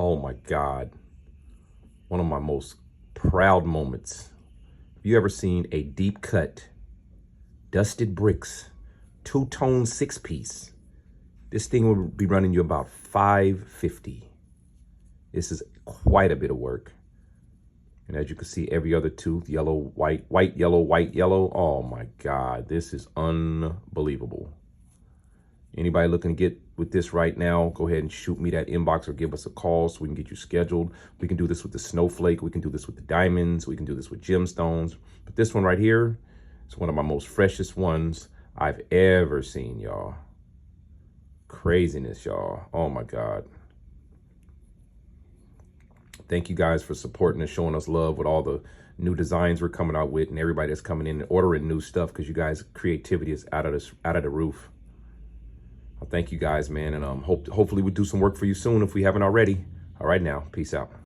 Oh my God. One of my most proud moments. Have you ever seen a deep cut, dusted bricks, two-tone 6-piece? This thing will be running you about $550. This is quite a bit of work. And as you can see, every other tooth, yellow, white, white, yellow, white, yellow. Oh my God, this is unbelievable. Anybody looking to get with this right now, go ahead and shoot me that inbox or give us a call so we can get you scheduled. We can do this with the snowflake. We can do this with the diamonds. We can do this with gemstones. But this one right here is one of my most freshest ones I've ever seen, y'all. Craziness, y'all. Oh my God. Thank you guys for supporting and showing us love with all the new designs we're coming out with and everybody that's coming in and ordering new stuff, because you guys' creativity is out of the roof. Well, thank you guys, man, and hopefully we'll do some work for you soon if we haven't already. All right, now, peace out.